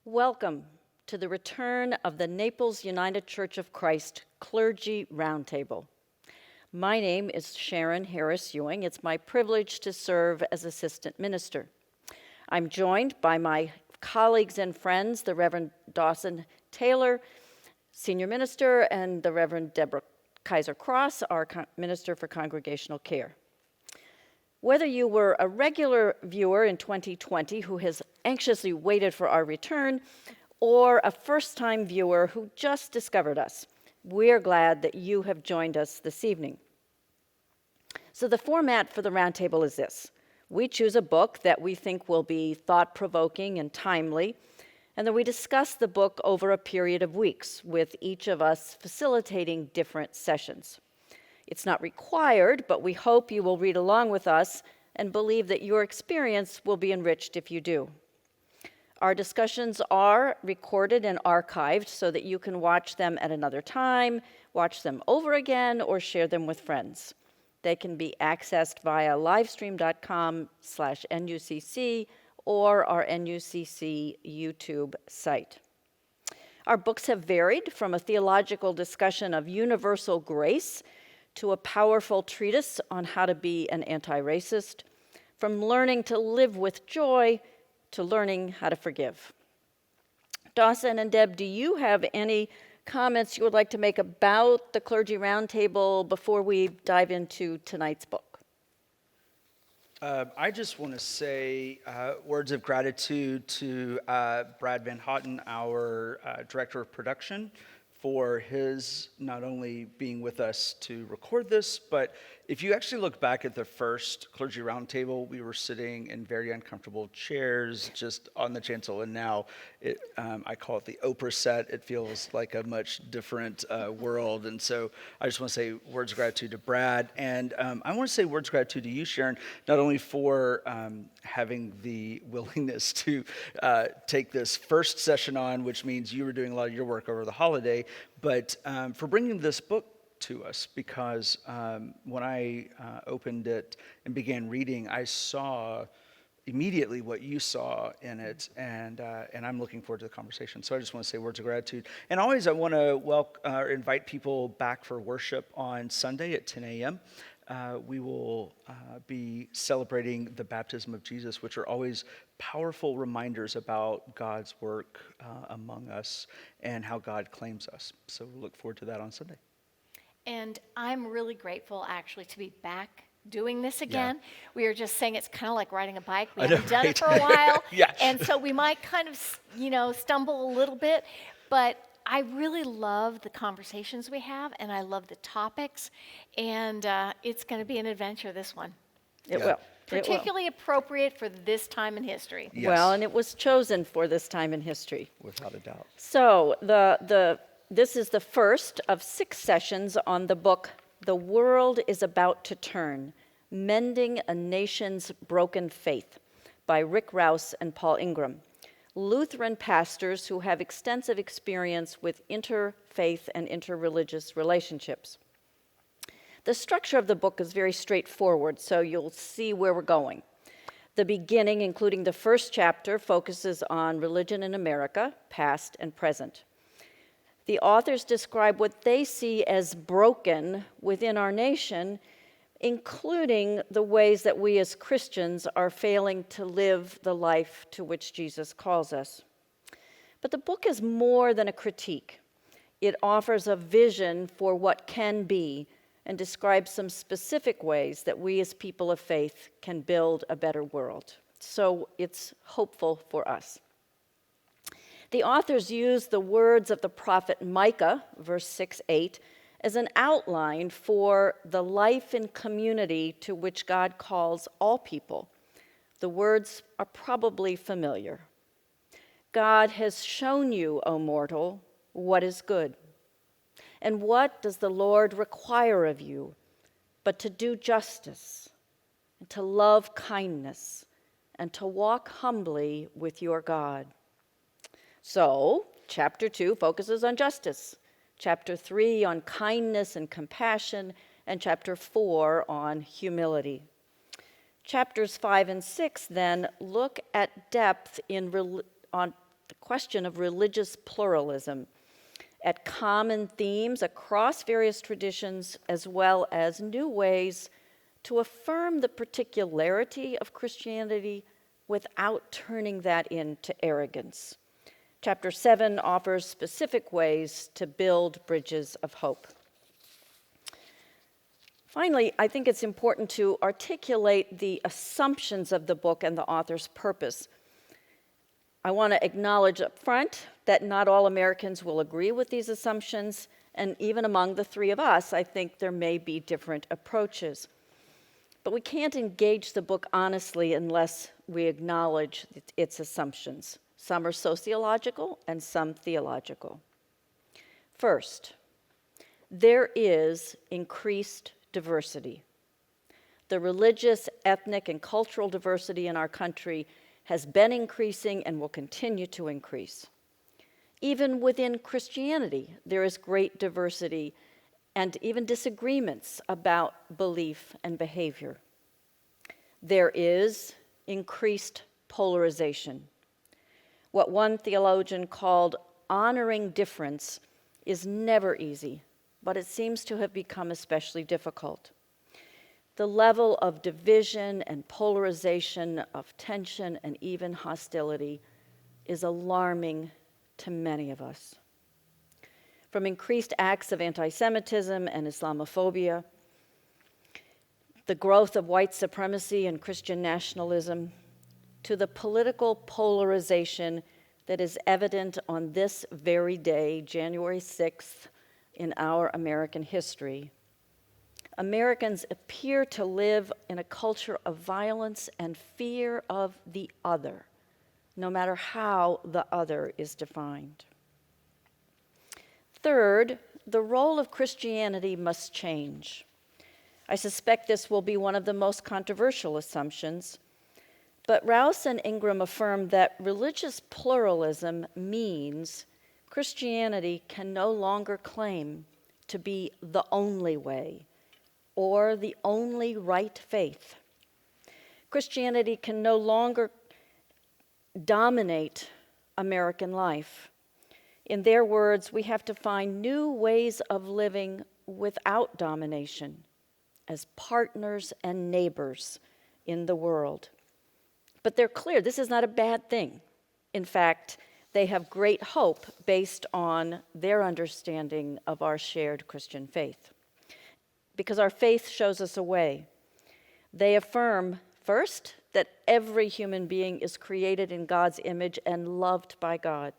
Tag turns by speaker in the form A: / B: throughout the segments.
A: Welcome to the return of the Naples United Church of Christ Clergy Roundtable. My name is Sharon Harris Ewing. It's my privilege to serve as assistant minister. I'm joined by my colleagues and friends, the Reverend Dawson Taylor, senior minister, and the Reverend Deborah Kaiser Cross, our minister for congregational care. Whether you were a regular viewer in 2020 who has anxiously waited for our return, or a first-time viewer who just discovered us, we're glad that you have joined us this evening. So the format for the roundtable is this. We choose a book that we think will be thought-provoking and timely, and then we discuss the book over a period of weeks, with each of us facilitating different sessions. It's not required, but we hope you will read along with us and believe that your experience will be enriched if you do. Our discussions are recorded and archived so that you can watch them at another time, watch them over again, or share them with friends. They can be accessed via livestream.com/NUCC or our NUCC YouTube site. Our books have varied from a theological discussion of universal grace to a powerful treatise on how to be an anti-racist, from learning to live with joy to learning how to forgive. Dawson and Deb, do you have any comments you would like to make about the Clergy Roundtable before we dive into tonight's book?
B: I just want to say words of gratitude to Brad Van Houten, our director of production, for his not only being with us to record this, but if you actually look back at the first Clergy Roundtable, we were sitting in very uncomfortable chairs just on the chancel, and now I call it the Oprah set. It feels like a much different world, and so I just want to say words of gratitude to Brad, and I want to say words of gratitude to you, Sharon, not only for having the willingness to take this first session on, which means you were doing a lot of your work over the holiday, but for bringing this book to us, because when I opened it and began reading, I saw immediately what you saw in it, and I'm looking forward to the conversation. So I just want to say words of gratitude. And always I want to invite people back for worship on Sunday at 10 a.m. We will be celebrating the baptism of Jesus, which are always powerful reminders about God's work among us and how God claims us. So we'll look forward to that on Sunday.
C: And I'm really grateful, actually, to be back doing this again. Yeah. We were just saying it's kind of like riding a bike. We haven't done it for a while.
B: Yeah.
C: And so we might kind of, stumble a little bit. But I really love the conversations we have, and I love the topics. And it's going to be an adventure, this one.
A: It will.
C: Particularly appropriate for this time in history.
B: Yes.
A: Well, and it was chosen for this time in history.
B: Without a doubt.
A: So this is the first of 6 sessions on the book, The World is About to Turn, Mending a Nation's Broken Faith, by Rick Rouse and Paul Ingram, Lutheran pastors who have extensive experience with interfaith and interreligious relationships. The structure of the book is very straightforward, so you'll see where we're going. The beginning, including the first chapter, focuses on religion in America, past and present. The authors describe what they see as broken within our nation, including the ways that we as Christians are failing to live the life to which Jesus calls us. But the book is more than a critique. It offers a vision for what can be and describes some specific ways that we as people of faith can build a better world. So it's hopeful for us. The authors use the words of the prophet Micah, verse 6-8, as an outline for the life in community to which God calls all people. The words are probably familiar. God has shown you, O mortal, what is good. And what does the Lord require of you but to do justice, and to love kindness, and to walk humbly with your God? So, chapter 2 focuses on justice, chapter 3 on kindness and compassion, and chapter 4 on humility. Chapters 5 and 6 then look at depth on the question of religious pluralism at common themes across various traditions, as well as new ways to affirm the particularity of Christianity without turning that into arrogance. Chapter 7 offers specific ways to build bridges of hope. Finally, I think it's important to articulate the assumptions of the book and the author's purpose. I want to acknowledge up front that not all Americans will agree with these assumptions, and even among the three of us, I think there may be different approaches. But we can't engage the book honestly unless we acknowledge its assumptions. Some are sociological and some theological. First, there is increased diversity. The religious, ethnic, and cultural diversity in our country has been increasing and will continue to increase. Even within Christianity, there is great diversity and even disagreements about belief and behavior. There is increased polarization. What one theologian called honoring difference is never easy, but it seems to have become especially difficult. The level of division and polarization, of tension and even hostility is alarming to many of us. From increased acts of anti-Semitism and Islamophobia, the growth of white supremacy and Christian nationalism, to the political polarization that is evident on this very day, January 6th, in our American history. Americans appear to live in a culture of violence and fear of the other, no matter how the other is defined. Third, the role of Christianity must change. I suspect this will be one of the most controversial assumptions, but Rouse and Ingram affirm that religious pluralism means Christianity can no longer claim to be the only way or the only right faith. Christianity can no longer dominate American life. In their words, we have to find new ways of living without domination as partners and neighbors in the world. But they're clear, this is not a bad thing. In fact, they have great hope based on their understanding of our shared Christian faith, because our faith shows us a way. They affirm, first, that every human being is created in God's image and loved by God.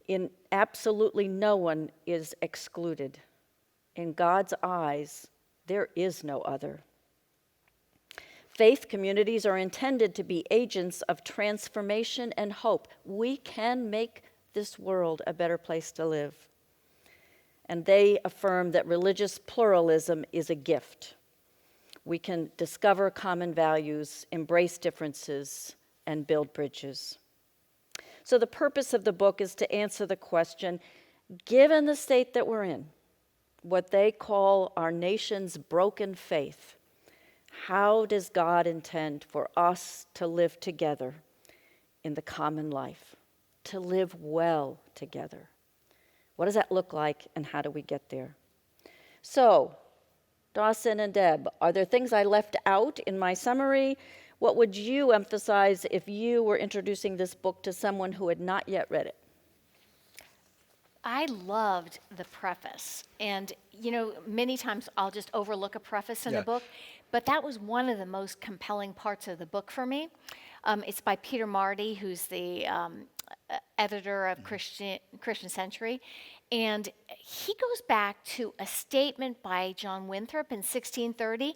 A: In absolutely no one is excluded. In God's eyes, there is no other. Faith communities are intended to be agents of transformation and hope. We can make this world a better place to live. And they affirm that religious pluralism is a gift. We can discover common values, embrace differences, and build bridges. So the purpose of the book is to answer the question, given the state that we're in, what they call our nation's broken faith, how does God intend for us to live together in the common life, to live well together? What does that look like, and how do we get there? So, Dawson and Deb, are there things I left out in my summary? What would you emphasize if you were introducing this book to someone who had not yet read it?
C: I loved the preface. And, you know, many times I'll just overlook a preface in a book, but that was one of the most compelling parts of the book for me. It's by Peter Marty, who's the editor of Christian Century. And he goes back to a statement by John Winthrop in 1630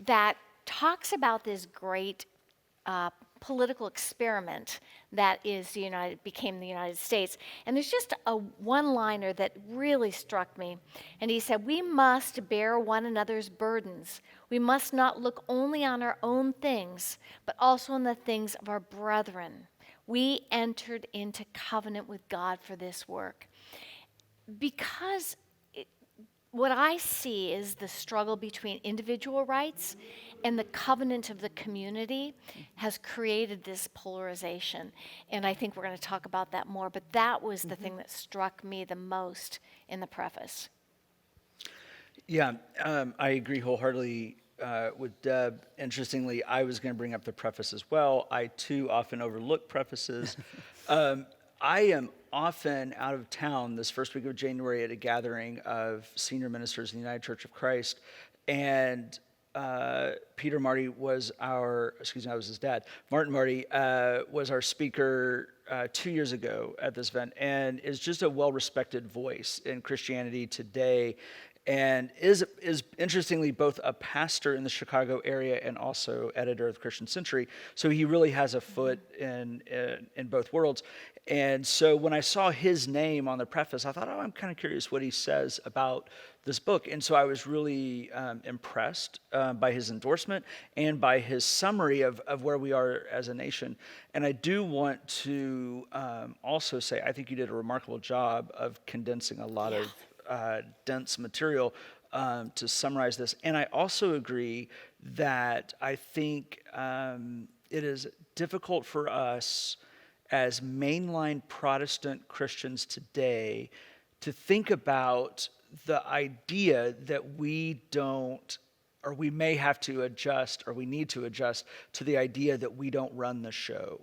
C: that talks about this great political experiment that became the United States. And there's just a one-liner that really struck me. And he said, "We must bear one another's burdens. We must not look only on our own things, but also on the things of our brethren. We entered into covenant with God for this work." Because what I see is the struggle between individual rights And the covenant of the community has created this polarization. And I think we're going to talk about that more, but that was the thing that struck me the most in the preface.
B: Yeah, I agree wholeheartedly with Deb. Interestingly, I was going to bring up the preface as well. I too often overlook prefaces. I am often out of town this first week of January at a gathering of senior ministers in the United Church of Christ, and Peter Marty was I was his dad. Martin Marty was our speaker 2 years ago at this event, and is just a well-respected voice in Christianity today, and is interestingly both a pastor in the Chicago area and also editor of the Christian Century. So he really has a foot in both worlds. And so when I saw his name on the preface, I thought, oh, I'm kind of curious what he says about this book. And so I was really impressed by his endorsement and by his summary of where we are as a nation. And I do want to also say, I think you did a remarkable job of condensing a lot of dense material to summarize this. And I also agree that I think it is difficult for us as mainline Protestant Christians today to think about the idea that we don't, or we may have to adjust, or we need to adjust to the idea that we don't run the show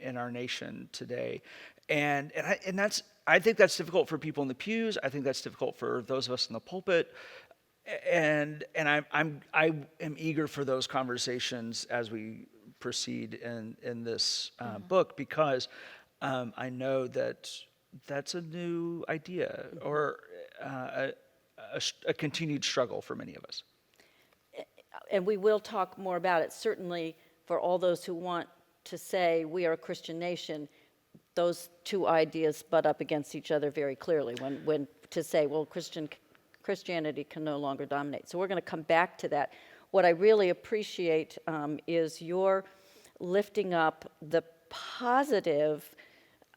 B: in our nation today. And that's, I think that's difficult for people in the pews. I think that's difficult for those of us in the pulpit. And I am eager for those conversations as we proceed in this book, because I know that that's a new idea, or a continued struggle for many of us.
A: And we will talk more about it. Certainly, for all those who want to say we are a Christian nation, those two ideas butt up against each other very clearly when to say, well, Christianity can no longer dominate. So we're going to come back to that. What I really appreciate is your lifting up the positive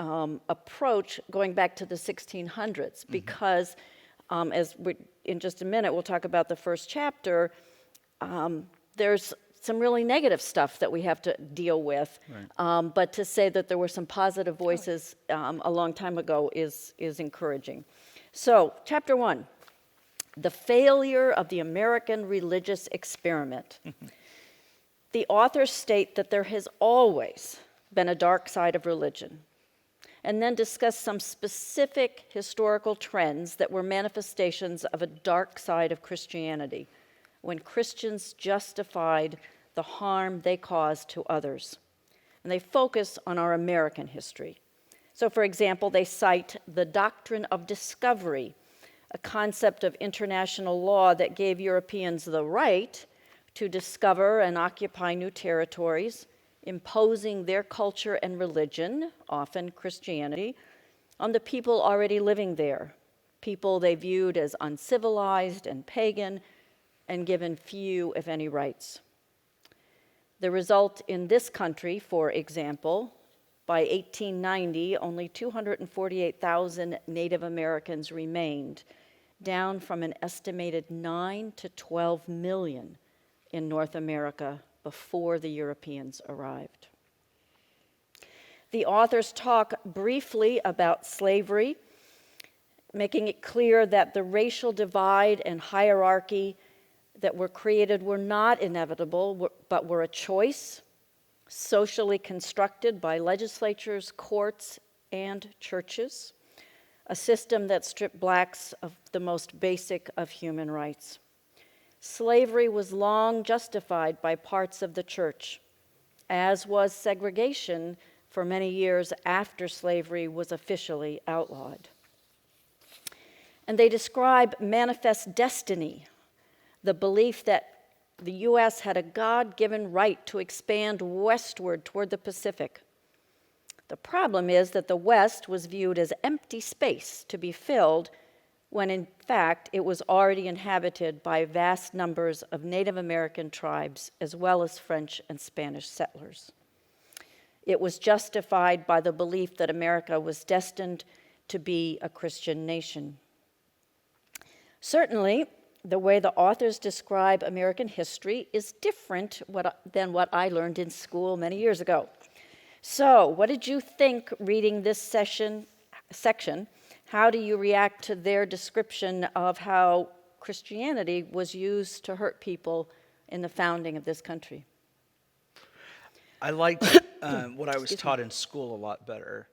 A: approach going back to the 1600s, because as we, in just a minute, we'll talk about the first chapter, there's some really negative stuff that we have to deal with. Right. But to say that there were some positive voices a long time ago is encouraging. So, chapter 1, the failure of the American religious experiment. The authors state that there has always been a dark side of religion, and then discuss some specific historical trends that were manifestations of a dark side of Christianity, when Christians justified the harm they caused to others. And they focus on our American history. So, for example, they cite the doctrine of discovery, a concept of international law that gave Europeans the right to discover and occupy new territories, imposing their culture and religion, often Christianity, on the people already living there, people they viewed as uncivilized and pagan, and given few, if any, rights. The result in this country, for example, by 1890, only 248,000 Native Americans remained, down from an estimated 9 to 12 million in North America before the Europeans arrived. The authors talk briefly about slavery, making it clear that the racial divide and hierarchy that were created were not inevitable, but were a choice, socially constructed by legislatures, courts, and churches, a system that stripped blacks of the most basic of human rights. Slavery was long justified by parts of the church, as was segregation for many years after slavery was officially outlawed. And they describe manifest destiny, the belief that the U.S. had a God-given right to expand westward toward the Pacific. The problem is that the West was viewed as empty space to be filled, when in fact it was already inhabited by vast numbers of Native American tribes, as well as French and Spanish settlers. It was justified by the belief that America was destined to be a Christian nation. Certainly, the way the authors describe American history is different than what I learned in school many years ago. So, what did you think reading this section? How do you react to their description of how Christianity was used to hurt people in the founding of this country?
B: I liked what I was taught in school a lot better.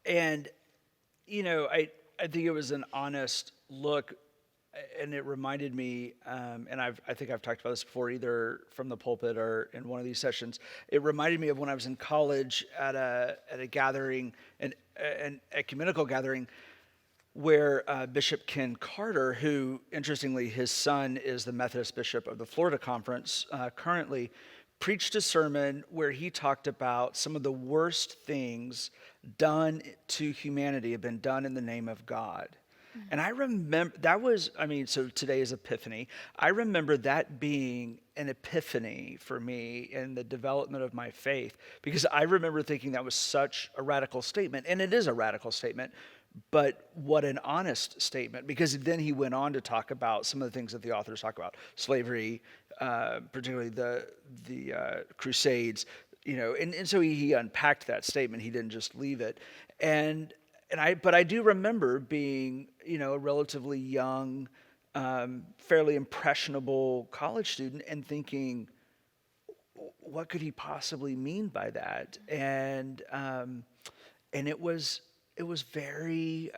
B: And, I think it was an honest look, and it reminded me, and I think I've talked about this before, either from the pulpit or in one of these sessions. It reminded me of when I was in college at a gathering, an ecumenical gathering, where Bishop Ken Carter, who, interestingly, his son is the Methodist bishop of the Florida Conference currently, preached a sermon where he talked about some of the worst things done to humanity have been done in the name of God. Mm-hmm. And I remember, so today is Epiphany. I remember that being an epiphany for me in the development of my faith, because I remember thinking that was such a radical statement, and it is a radical statement, but what an honest statement, because then he went on to talk about some of the things that the authors talk about: slavery, particularly the Crusades, and so he unpacked that statement. He didn't just leave it, but I do remember being, a relatively young, fairly impressionable college student and thinking, what could he possibly mean by that? And it was very,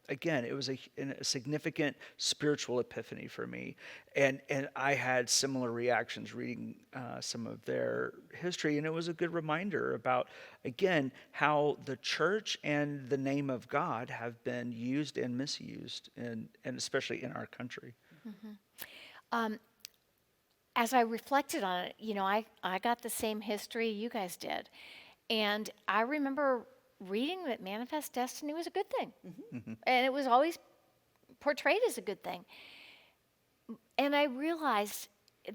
B: again, it was a significant spiritual epiphany for me. And I had similar reactions reading some of their history. And it was a good reminder about, again, how the church and the name of God have been used and misused, and especially in our country.
C: Mm-hmm. As I reflected on it, I got the same history you guys did. And I remember reading that manifest destiny was a good thing. Mm-hmm. And it was always portrayed as a good thing. And I realized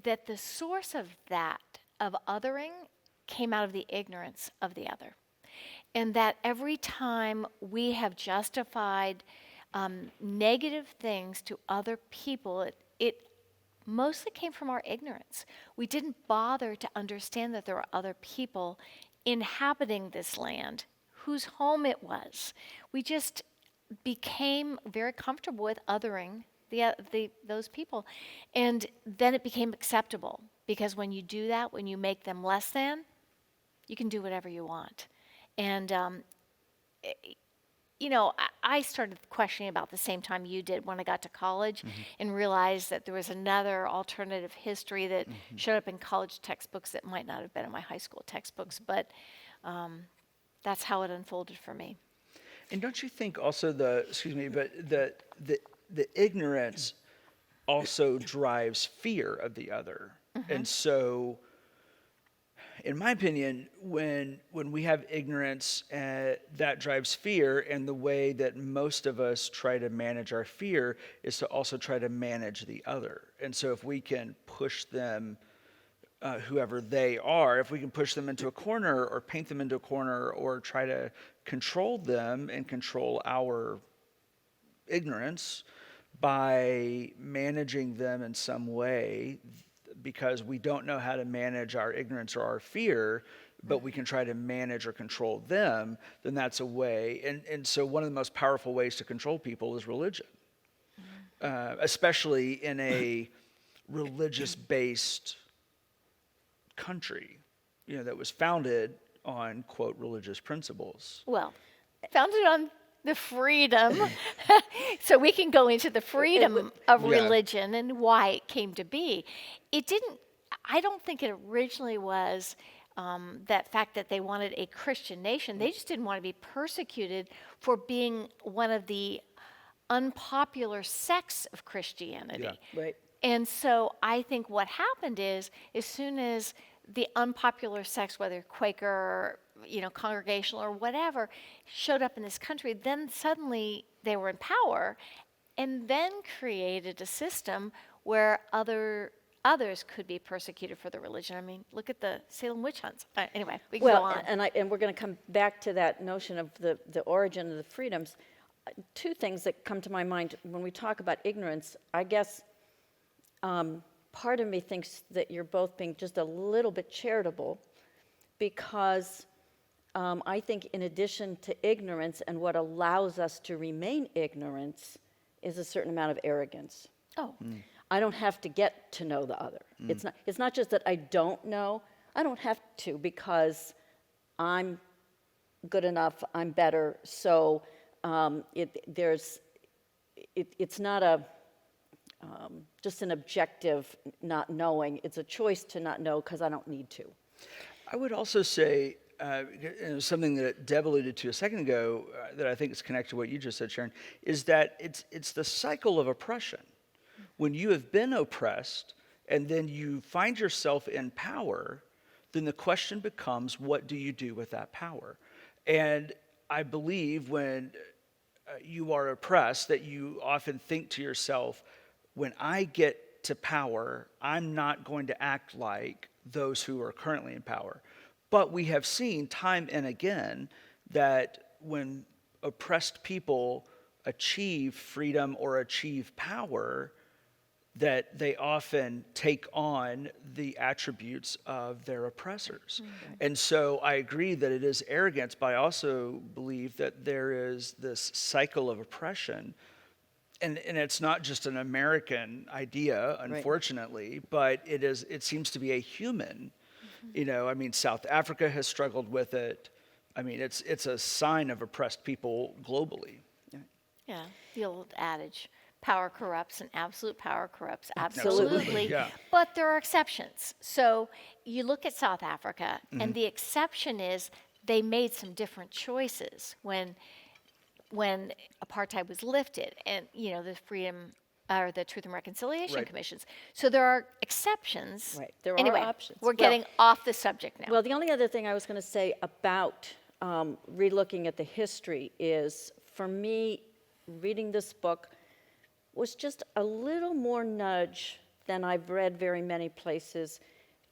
C: that the source of that, of othering, came out of the ignorance of the other. And that every time we have justified negative things to other people, it mostly came from our ignorance. We didn't bother to understand that there were other people inhabiting this land whose home it was. We just became very comfortable with othering those people. And then it became acceptable, because when you do that, when you make them less than, you can do whatever you want. And, I started questioning about the same time you did when I got to college, mm-hmm. and realized that there was another alternative history that mm-hmm. showed up in college textbooks that might not have been in my high school textbooks. But that's how it unfolded for me.
B: And don't you think also the ignorance also drives fear of the other? Mm-hmm. And so, in my opinion, when we have ignorance, that drives fear, and the way that most of us try to manage our fear is to also try to manage the other. And so if we can push them, whoever they are, if we can push them into a corner or paint them into a corner or try to control them and control our ignorance by managing them in some way, because we don't know how to manage our ignorance or our fear, but we can try to manage or control them, then that's a way. And so one of the most powerful ways to control people is religion, especially in a religious-based country, that was founded on, quote, religious principles.
C: Well, founded on the freedom. So we can go into the freedom of religion and why it came to be. I don't think it originally was that fact that they wanted a Christian nation. They just didn't want to be persecuted for being one of the unpopular sects of Christianity.
A: Yeah. Right.
C: And so I think what happened is, as soon as the unpopular sects, whether Quaker or congregational or whatever, showed up in this country, then suddenly they were in power, and then created a system where others could be persecuted for their religion. I mean, look at the Salem witch hunts. Anyway, we can go on.
A: And we're going to come back to that notion of the origin of the freedoms. two things that come to my mind when we talk about ignorance. I guess part of me thinks that you're both being just a little bit charitable, because I think in addition to ignorance, and what allows us to remain ignorant, is a certain amount of arrogance.
C: Oh,
A: I don't have to get to know the other. It's not just that I don't know. I don't have to, because I'm good enough, I'm better. So it's not just an objective not knowing. It's a choice to not know because I don't need to.
B: I would also say something that Deb alluded to a second ago that I think is connected to what you just said, Sharon, is that it's the cycle of oppression. When you have been oppressed and then you find yourself in power, then the question becomes, what do you do with that power? And I believe when you are oppressed, that you often think to yourself, when I get to power, I'm not going to act like those who are currently in power. But we have seen time and again that when oppressed people achieve freedom or achieve power, that they often take on the attributes of their oppressors. Mm-hmm. And so I agree that it is arrogance, but I also believe that there is this cycle of oppression. And it's not just an American idea, unfortunately, right. But it seems to be a human. Mm-hmm. South Africa has struggled with it. It's a sign of oppressed people globally.
C: Yeah, the old adage. Power corrupts, and absolute power corrupts.
A: Absolutely.
B: Yeah.
C: But there are exceptions. So you look at South Africa, mm-hmm. and the exception is they made some different choices when apartheid was lifted, and the freedom or the Truth and Reconciliation
B: right.
C: Commissions. So there are exceptions.
A: Right. There
C: anyway,
A: are options.
C: We're getting off the subject now.
A: Well, the only other thing I was going to say about relooking at the history is, for me, reading this book was just a little more nudge than I've read very many places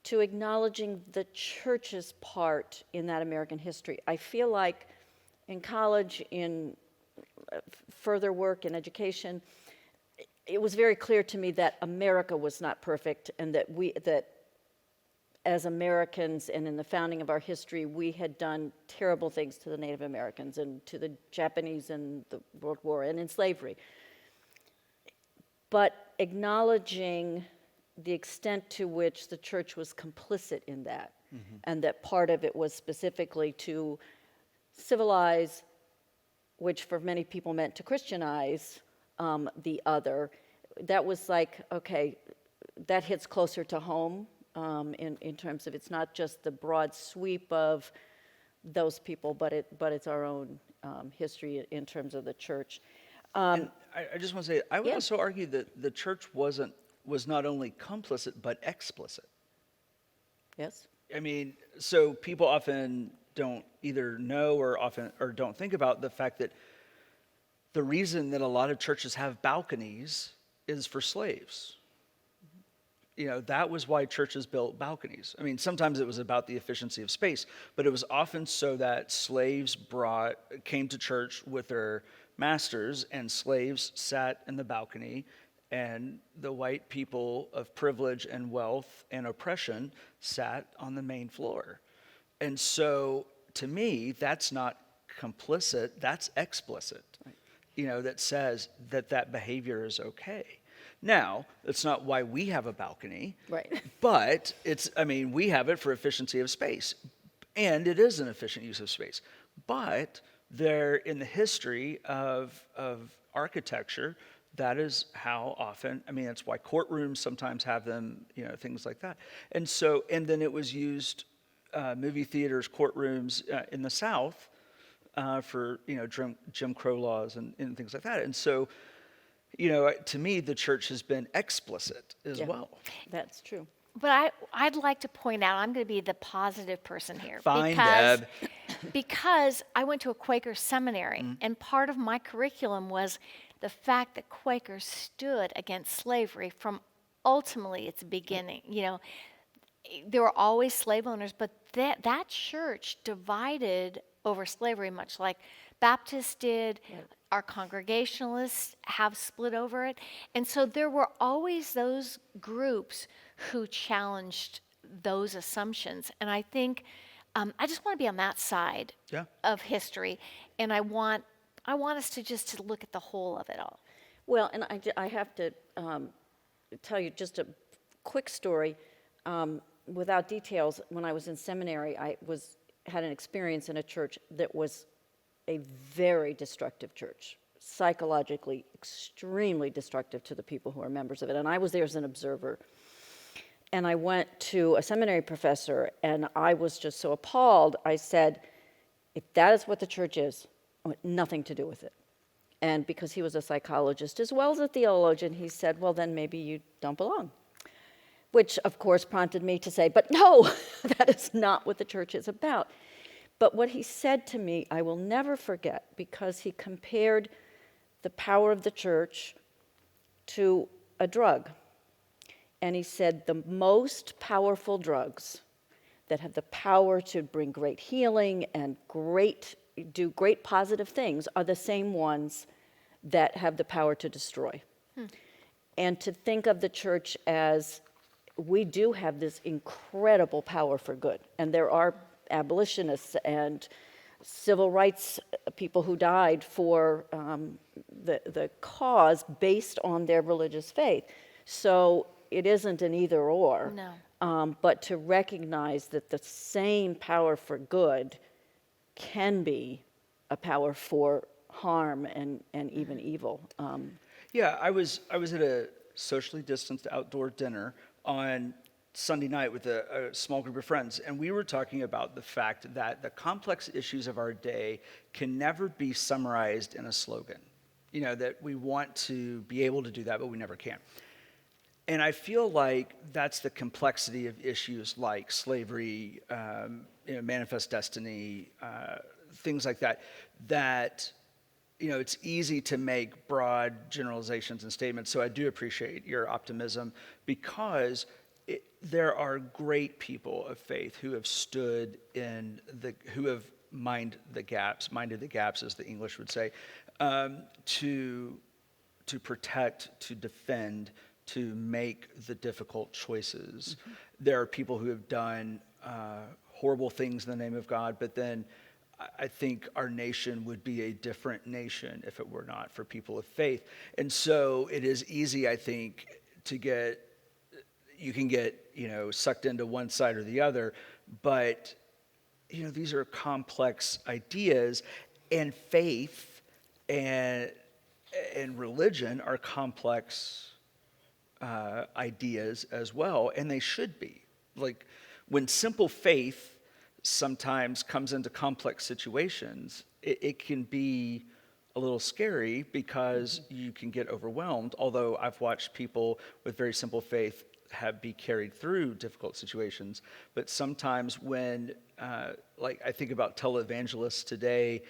A: to acknowledging the church's part in that American history. I feel like in college, in further work in education, it was very clear to me that America was not perfect, and that as Americans and in the founding of our history, we had done terrible things to the Native Americans and to the Japanese in the World War and in slavery. But acknowledging the extent to which the church was complicit in that, mm-hmm. and that part of it was specifically to civilize, which for many people meant to Christianize the other. That was like, okay, that hits closer to home in terms of, it's not just the broad sweep of those people, but it's our own history in terms of the church.
B: And I just want to say, I would also argue that the church was not only complicit, but explicit.
A: Yes.
B: So people often don't either know or don't think about the fact that the reason that a lot of churches have balconies is for slaves. That was why churches built balconies. Sometimes it was about the efficiency of space, but it was often so that slaves came to church with their masters, and slaves sat in the balcony, and the white people of privilege and wealth and oppression sat on the main floor. And so, to me, that's not complicit, that's explicit. Right. That says that behavior is okay. Now, that's not why we have a balcony.
A: Right.
B: But we have it for efficiency of space. And it is an efficient use of space. But there, in the history of architecture, that is how often, that's why courtrooms sometimes have them, things like that. And then it was used, movie theaters, courtrooms in the South for, Jim Crow laws and things like that. And so, to me, the church has been explicit as well. That's
A: true.
C: But I'd like to point out, I'm going to be the positive person here.
B: Fine, Deb.
C: Because I went to a Quaker seminary, and part of my curriculum was the fact that Quakers stood against slavery from ultimately its beginning. There were always slave owners, but that church divided over slavery, much like Baptists did. Our Congregationalists have split over it. And so there were always those groups who challenged those assumptions. And I think I just want to be on that side
B: Yeah.
C: of history. And I want us to look at the whole of it all.
A: Well, and I have to tell you just a quick story. Without details, when I was in seminary, had an experience in a church that was a very destructive church, psychologically extremely destructive to the people who are members of it. And I was there as an observer. And I went to a seminary professor, and I was just so appalled. I said, if that is what the church is, I want nothing to do with it. And because he was a psychologist as well as a theologian, he said, well, then maybe you don't belong. Which, of course, prompted me to say, but no, that is not what the church is about. But what he said to me, I will never forget, because he compared the power of the church to a drug. And he said the most powerful drugs that have the power to bring great healing and do great positive things are the same ones that have the power to destroy. And to think of the church as, we do have this incredible power for good. And there are abolitionists and civil rights people who died for the cause based on their religious faith. So it isn't an either or.
C: No.
A: But to recognize that the same power for good can be a power for harm and even evil.
B: Yeah, I was at a socially distanced outdoor dinner on Sunday night with a small group of friends, and we were talking about the fact that the complex issues of our day can never be summarized in a slogan. You know, that we want to be able to do that, but we never can. And I feel like that's the complexity of issues like slavery, manifest destiny, things like that, that, it's easy to make broad generalizations and statements. So I do appreciate your optimism, because there are great people of faith who have stood who have minded the gaps, as the English would say, to protect, to defend, to make the difficult choices. Mm-hmm. There are people who have done horrible things in the name of God, but then I think our nation would be a different nation if it were not for people of faith. And so it is easy, I think, you can get sucked into one side or the other, but these are complex ideas, and faith and religion are complex ideas as well, and they should be. Like, when simple faith sometimes comes into complex situations, it can be a little scary, because you can get overwhelmed, although I've watched people with very simple faith be carried through difficult situations. But sometimes when, I think about televangelists today,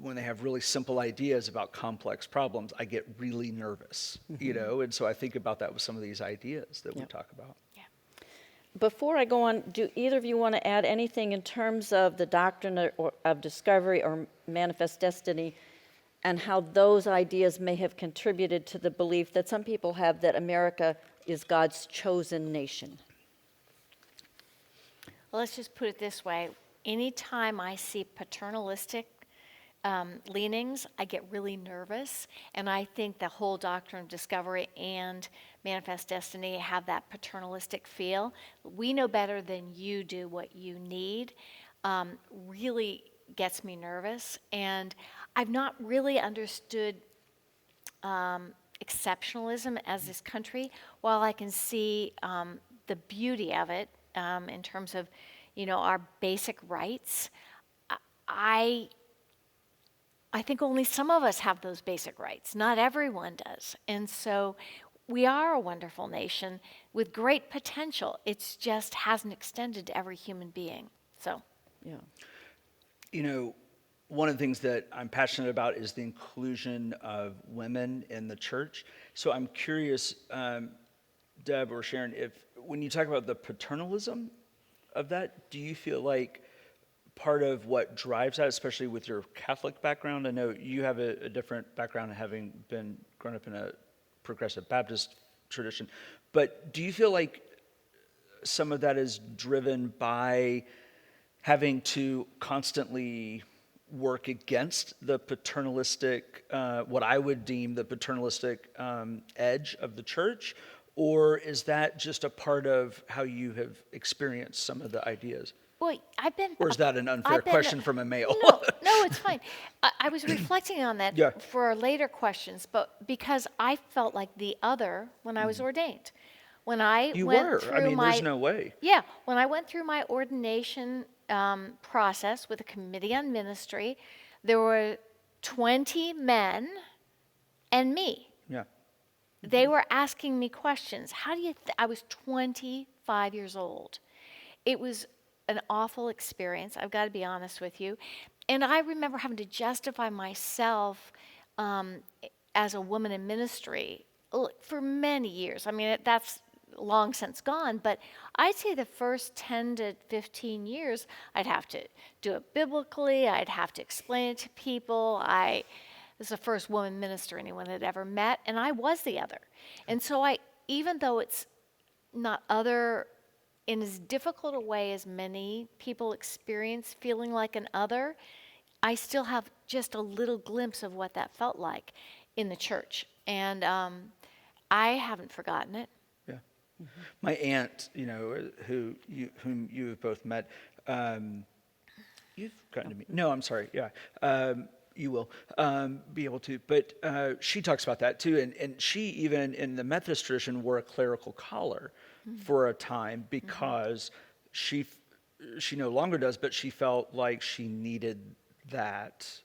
B: when they have really simple ideas about complex problems, I get really nervous, and so I think about that with some of these ideas that we talk about.
C: Yeah.
A: Before I go on, do either of you want to add anything in terms of the doctrine of discovery or manifest destiny, and how those ideas may have contributed to the belief that some people have that America is God's chosen nation?
C: Well, let's just put it this way. Anytime I see paternalistic leanings, I get really nervous. And I think the whole doctrine of discovery and manifest destiny have that paternalistic feel. We know better than you do what you need. Really gets me nervous. And I've not really understood exceptionalism as this country. While I can see the beauty of it in terms of, our basic rights, I think only some of us have those basic rights. Not everyone does. And so we are a wonderful nation with great potential. It just hasn't extended to every human being. So,
A: yeah.
B: One of the things that I'm passionate about is the inclusion of women in the church. So I'm curious, Deb or Sharon, when you talk about the paternalism of that, do you feel like part of what drives that, especially with your Catholic background? I know you have a different background, having been grown up in a progressive Baptist tradition. But do you feel like some of that is driven by having to constantly work against the paternalistic, what I would deem the paternalistic edge of the church? Or is that just a part of how you have experienced some of the ideas?
C: Well,
B: Or is that an unfair
C: I've been-
B: question from a male?
C: No, it's fine. I was reflecting on that
B: Yeah.
C: for our later questions, but because I felt like the other when I was ordained. When I
B: You
C: went
B: were.
C: through
B: I mean,
C: my
B: there's no way.
C: Yeah, when I went through my ordination process with a committee on ministry, there were 20 men and me.
B: Yeah.
C: They were asking me questions. How do you? I was 25 years old. It was an awful experience. I've got to be honest with you. And I remember having to justify myself as a woman in ministry for many years. I mean, that's long since gone, but I'd say the first 10 to 15 years, I'd have to do it biblically. I'd have to explain it to people. This is the first woman minister anyone had ever met, and I was the other. And so even though it's not other in as difficult a way as many people experience feeling like an other, I still have just a little glimpse of what that felt like in the church. And I haven't forgotten it.
B: Yeah. My aunt, whom you have both met, you've gotten to meet. No, I'm sorry. Yeah. You will be able to. But she talks about that too. And she, even in the Methodist tradition, wore a clerical collar for a time because she no longer does, but she felt like she needed that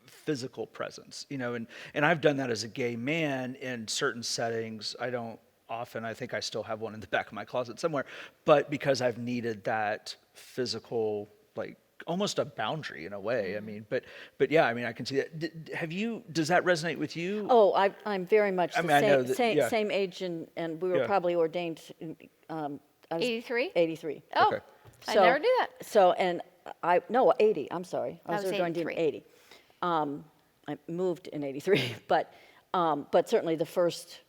B: physical presence, and I've done that as a gay man in certain settings. I don't often. I think I still have one in the back of my closet somewhere, but because I've needed that physical, like almost a boundary in a way. I mean, but yeah, I mean, I can see that. Does that resonate with you?
A: Oh, I'm very much the
B: I know that, yeah.
A: same age, and we were
B: Yeah.
A: probably ordained in, I was
C: 83?
A: 83.
C: Oh,
B: Okay.
C: I never knew that.
A: So, and 80, I'm sorry. I was
C: was
A: ordained
C: 83.
A: in 80. I moved in 83, but certainly the first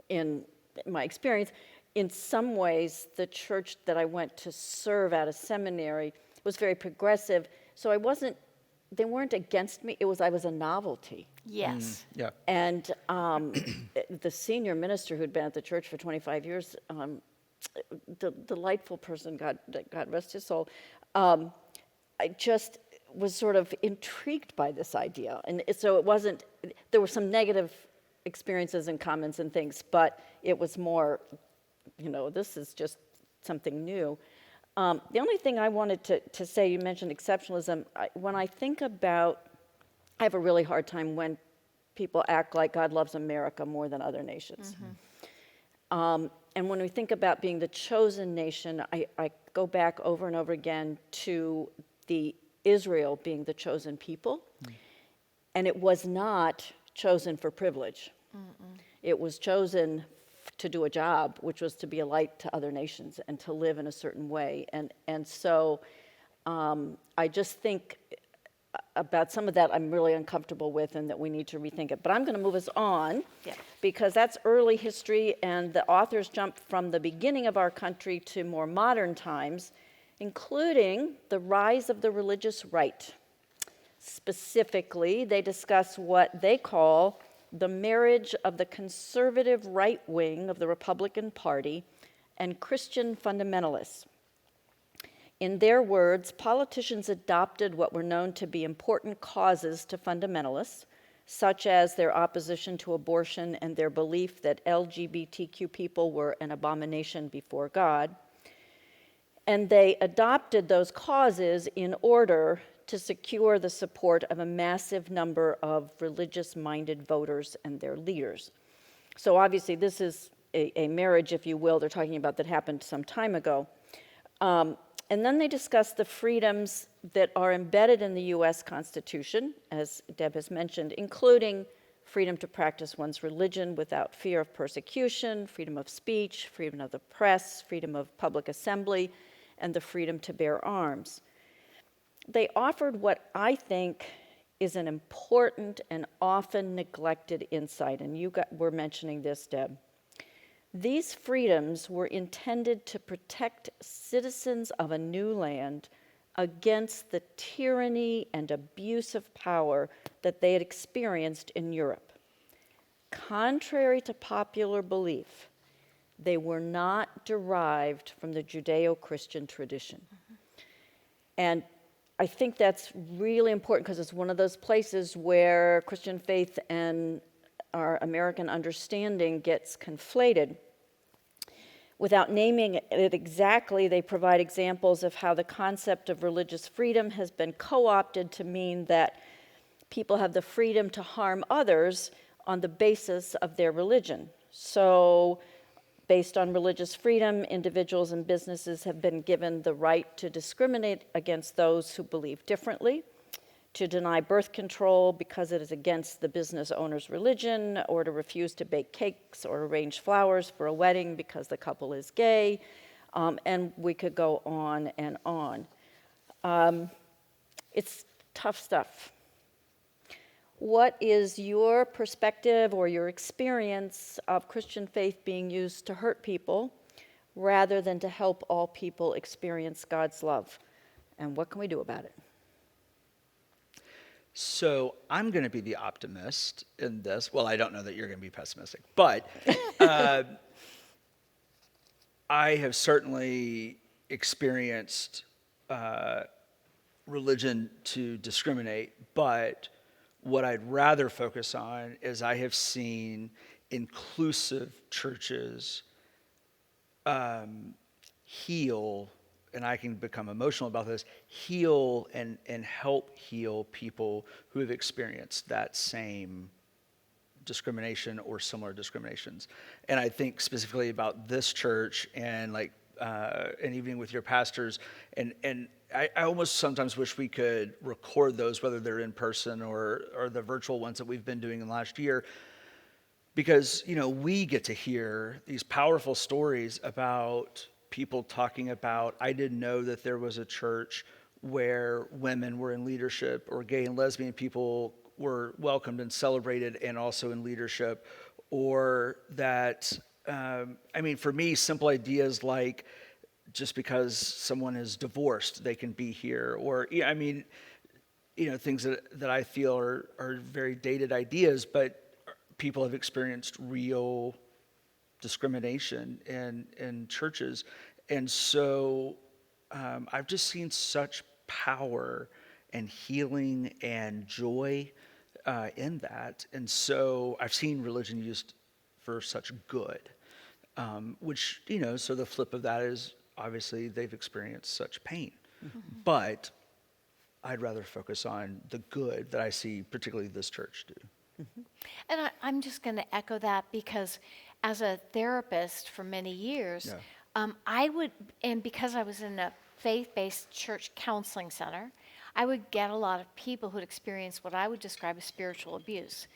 A: in my experience. In some ways, the church that I went to serve at a seminary was very progressive, so they weren't against me. I was a novelty.
C: Yes.
B: Yeah.
A: And the senior minister who'd been at the church for 25 years, the delightful person, God rest his soul, I just was sort of intrigued by this idea. And so it wasn't, there were some negative experiences and comments and things, but it was more, this is just something new. The only thing I wanted to say, you mentioned exceptionalism. When I think about, I have a really hard time when people act like God loves America more than other nations. And when we think about being the chosen nation, I go back over and over again to the Israel being the chosen people. And it was not chosen for privilege. It was chosen to do a job, which was to be a light to other nations and to live in a certain way. And so I just think about some of that I'm really uncomfortable with, and that we need to rethink it. But I'm going to move us on,
C: Yeah.
A: because that's early history, and the authors jump from the beginning of our country to more modern times, including the rise of the religious right. Specifically, they discuss what they call the marriage of the conservative right wing of the Republican Party and Christian fundamentalists. In their words, politicians adopted what were known to be important causes to fundamentalists, such as their opposition to abortion and their belief that LGBTQ people were an abomination before God. And they adopted those causes in order to secure the support of a massive number of religious-minded voters and their leaders. So obviously this is a marriage, if you will, they're talking about that happened some time ago. And then they discuss the freedoms that are embedded in the U.S. Constitution, as Deb has mentioned, including freedom to practice one's religion without fear of persecution, freedom of speech, freedom of the press, freedom of public assembly, and the freedom to bear arms. they offered what I think is an important and often neglected insight, and were mentioning this, Deb. These freedoms were intended to protect citizens of a new land against the tyranny and abuse of power that they had experienced in Europe. Contrary to popular belief, they were not derived from the Judeo-Christian tradition. And I think that's really important because it's one of those places where Christian faith and our American understanding gets conflated. Without naming it exactly, they provide examples of how the concept of religious freedom has been co-opted to mean that people have the freedom to harm others on the basis of their religion. So, based on religious freedom, individuals and businesses have been given the right to discriminate against those who believe differently, to deny birth control because it is against the business owner's religion, or to refuse to bake cakes or arrange flowers for a wedding because the couple is gay, and we could go on and on. It's tough stuff. What is your perspective or your experience of Christian faith being used to hurt people rather than to help all people experience God's love? And what can we do about it?
B: So I'm going to be the optimist in this. Well, I don't know that you're going to be pessimistic, but I have certainly experienced religion to discriminate, but what I'd rather focus on is I have seen inclusive churches heal, and I can become emotional about this, heal and help heal people who have experienced that same discrimination or similar discriminations. And I think specifically about this church and even with your pastors, and I almost sometimes wish we could record those, whether they're in person or the virtual ones that we've been doing in the last year, because, we get to hear these powerful stories about people talking about, I didn't know that there was a church where women were in leadership, or gay and lesbian people were welcomed and celebrated and also in leadership, or that, for me, simple ideas like, just because someone is divorced, they can be here, or things that I feel are very dated ideas, but people have experienced real discrimination in churches, and so I've just seen such power and healing and joy in that, and so I've seen religion used for such good, which so the flip of that is, obviously, they've experienced such pain. Mm-hmm. But I'd rather focus on the good that I see, particularly this church, do.
C: Mm-hmm. And I'm just going to echo that, because as a therapist for many years, because I was in a faith-based church counseling center, I would get a lot of people who'd experienced what I would describe as spiritual abuse.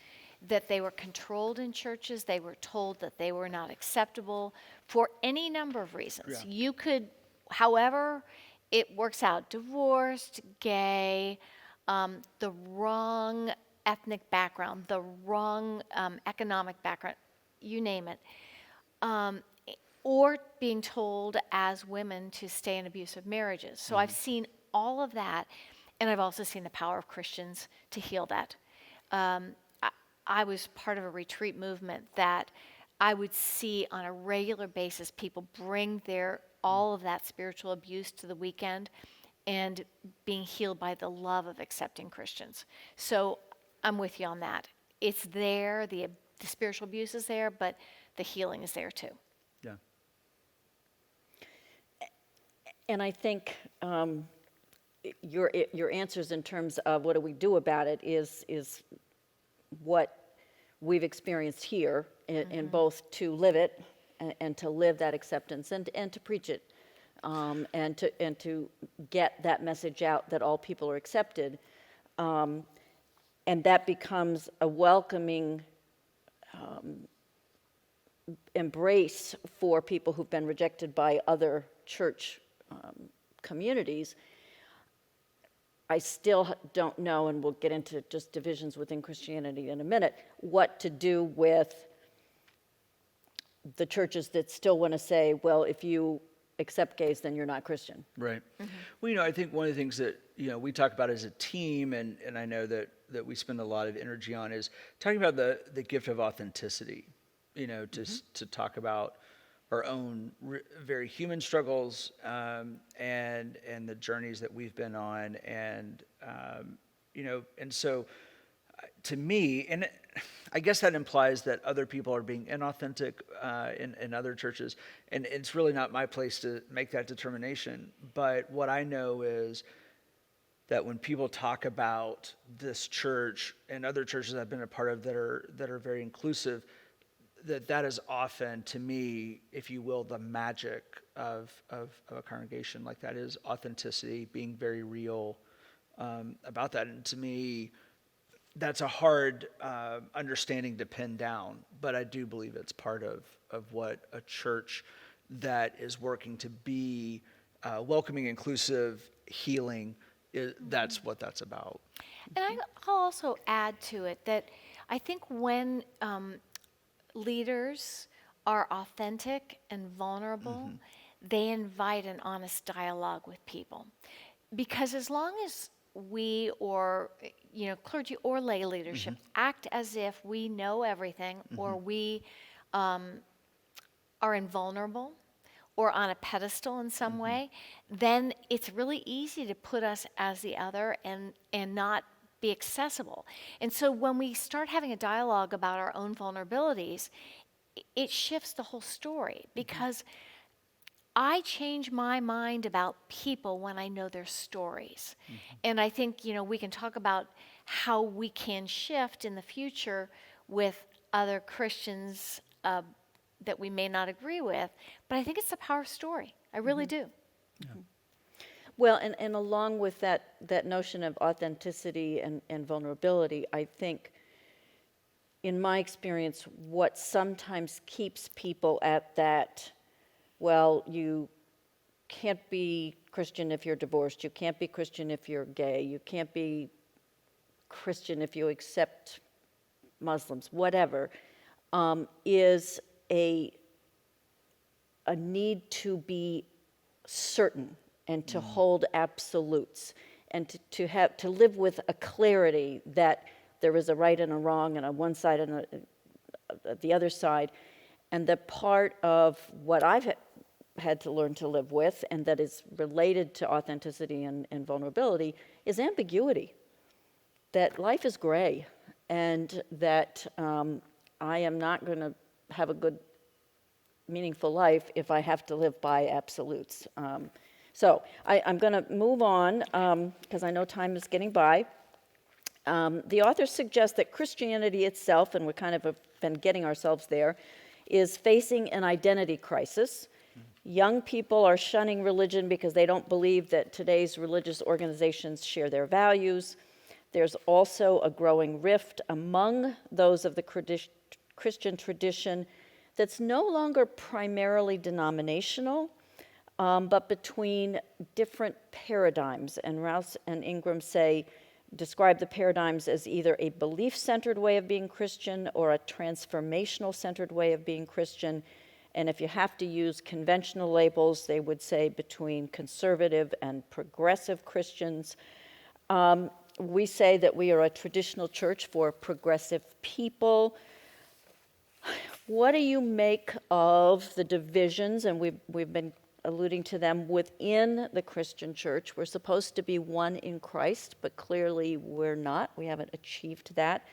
C: That they were controlled in churches, they were told that they were not acceptable for any number of reasons. Yeah. You could, however it works out, divorced, gay, the wrong ethnic background, the wrong economic background, you name it, or being told as women to stay in abusive marriages. So I've seen all of that, and I've also seen the power of Christians to heal that. I was part of a retreat movement that I would see on a regular basis people bring all of that spiritual abuse to the weekend and being healed by the love of accepting Christians. So I'm with you on that. It's there, the spiritual abuse is there, but the healing is there too.
B: Yeah.
A: And I think your answers in terms of what do we do about it is what we've experienced here in both to live it and to live that acceptance and to preach it and to get that message out that all people are accepted, and that becomes a welcoming embrace for people who've been rejected by other church communities. I still don't know, and we'll get into just divisions within Christianity in a minute, what to do with the churches that still want to say, well, if you accept gays, then you're not Christian.
B: Right. Well, I think one of the things that, we talk about as a team, and I know that we spend a lot of energy on, is talking about the gift of authenticity, to talk about our own very human struggles, and the journeys that we've been on. And, and so to me, and I guess that implies that other people are being inauthentic in other churches, and it's really not my place to make that determination. But what I know is that when people talk about this church and other churches I've been a part of that are very inclusive, that is often, to me, if you will, the magic of a congregation. Like, that is authenticity, being very real about that. And to me, that's a hard understanding to pin down, but I do believe it's part of what a church that is working to be welcoming, inclusive, healing, that's what that's about.
C: And I'll also add to it that I think when leaders are authentic and vulnerable, they invite an honest dialogue with people. Because as long as we, or clergy or lay leadership, act as if we know everything, or we are invulnerable or on a pedestal in some way, then it's really easy to put us as the other and not be accessible. And so when we start having a dialogue about our own vulnerabilities, it shifts the whole story, because I change my mind about people when I know their stories. And I think, we can talk about how we can shift in the future with other Christians that we may not agree with, but I think it's the power of story. I really do.
B: Yeah.
A: Well, and along with that notion of authenticity and vulnerability, I think, in my experience, what sometimes keeps people at that, well, you can't be Christian if you're divorced, you can't be Christian if you're gay, you can't be Christian if you accept Muslims, whatever, is a need to be certain and to hold absolutes, and to live with a clarity that there is a right and a wrong, and a one side and the other side. And that part of what I've had to learn to live with, and that is related to authenticity and vulnerability, is ambiguity. That life is gray, and that I am not going to have a good, meaningful life if I have to live by absolutes. So I'm going to move on, because I know time is getting by. The authors suggest that Christianity itself, and we kind of have been getting ourselves there, is facing an identity crisis. Young people are shunning religion because they don't believe that today's religious organizations share their values. There's also a growing rift among those of the Christian tradition that's no longer primarily denominational, but between different paradigms. And Rouse and Ingram describe the paradigms as either a belief-centered way of being Christian or a transformational-centered way of being Christian. And if you have to use conventional labels, they would say between conservative and progressive Christians. We say that we are a traditional church for progressive people. What do you make of the divisions? And we've been alluding to them within the Christian church. We're supposed to be one in Christ, but clearly we're not. We haven't achieved that.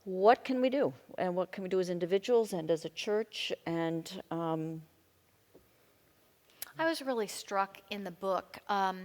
A: What can we do? And what can we do as individuals and as a church? And
C: I was really struck in the book, a